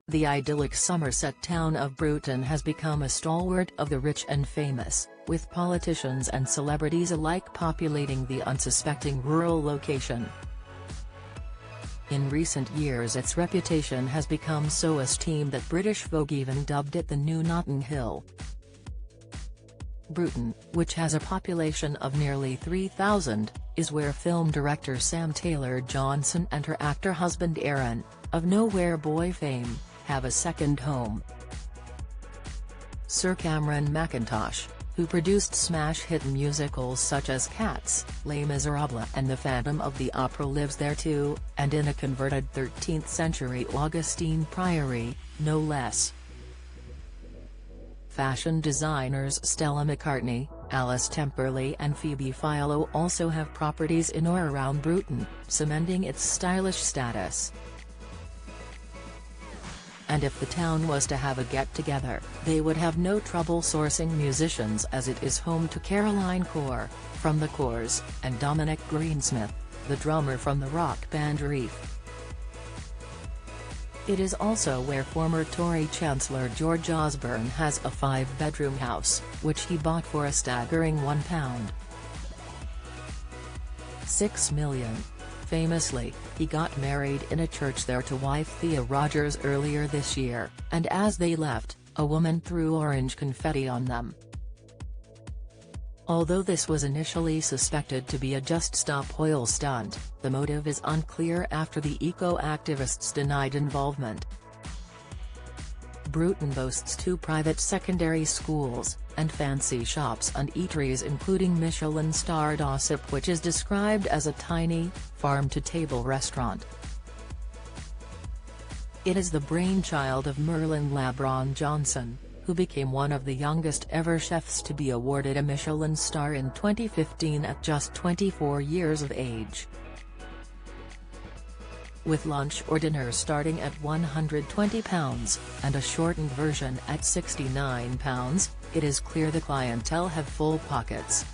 The idyllic Somerset town of Bruton has become a stalwart of the rich and famous, with politicians and celebrities alike populating the unsuspecting rural location. In recent years its reputation has become so esteemed that British Vogue even dubbed it the new Notting Hill. Bruton, which has a population of nearly 3,000, is where film director Sam Taylor-Johnson and her actor husband Aaron, of Nowhere Boy fame, have a second home. Sir Cameron Mackintosh, who produced smash hit musicals such as Cats, Les Miserables and The Phantom of the Opera, lives there too, and in a converted 13th-century Augustine priory, no less. Fashion designers Stella McCartney, Alice Temperley and Phoebe Philo also have properties in or around Bruton, cementing its stylish status. And if the town was to have a get-together, they would have no trouble sourcing musicians, as it is home to Caroline Corr, from The Corrs, and Dominic Greensmith, the drummer from the rock band Reef. It is also where former Tory Chancellor George Osborne has a 5-bedroom house, which he bought for a staggering £1.6 million. Famously, he got married in a church there to wife Thea Rogers earlier this year, and as they left, a woman threw orange confetti on them. Although this was initially suspected to be a just-stop oil stunt, the motive is unclear after the eco-activists denied involvement. Bruton boasts 2 private secondary schools, and fancy shops and eateries including Michelin-starred Ossip, which is described as a tiny, farm-to-table restaurant. It is the brainchild of Merlin Labron Johnson, who became one of the youngest ever chefs to be awarded a Michelin star in 2015 at just 24 years of age. With lunch or dinner starting at £120 and a shortened version at £69, it is clear the clientele have full pockets.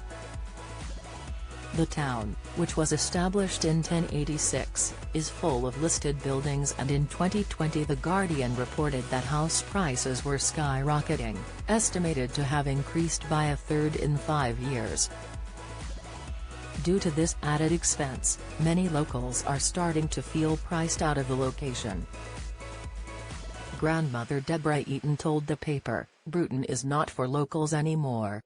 The town, which was established in 1086, is full of listed buildings, and in 2020 The Guardian reported that house prices were skyrocketing, estimated to have increased by a third in 5 years. Due to this added expense, many locals are starting to feel priced out of the location. Grandmother Deborah Eaton told the paper, "Bruton is not for locals anymore.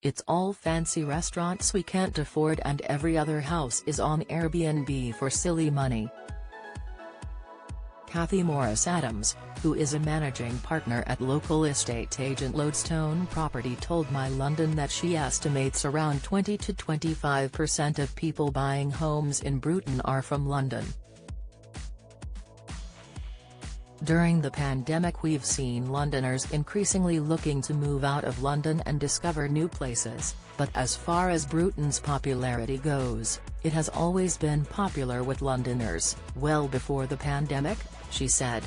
It's all fancy restaurants we can't afford, and every other house is on Airbnb for silly money." Kathy Morris-Adams, who is a managing partner at local estate agent Lodestone Property, told My London that she estimates around 20 to 25% of people buying homes in Bruton are from London. During the pandemic we've seen Londoners increasingly looking to move out of London and discover new places, but as far as Bruton's popularity goes, it has always been popular with Londoners, well before the pandemic, she said.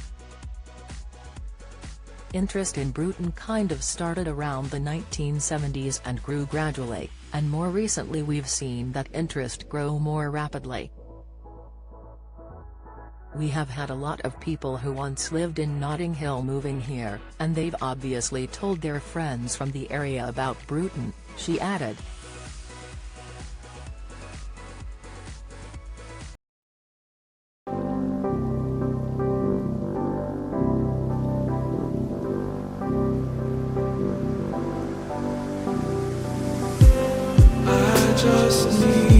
Interest in Bruton kind of started around the 1970s and grew gradually, and more recently we've seen that interest grow more rapidly. "We have had a lot of people who once lived in Notting Hill moving here, and they've obviously told their friends from the area about Bruton," she added. I just need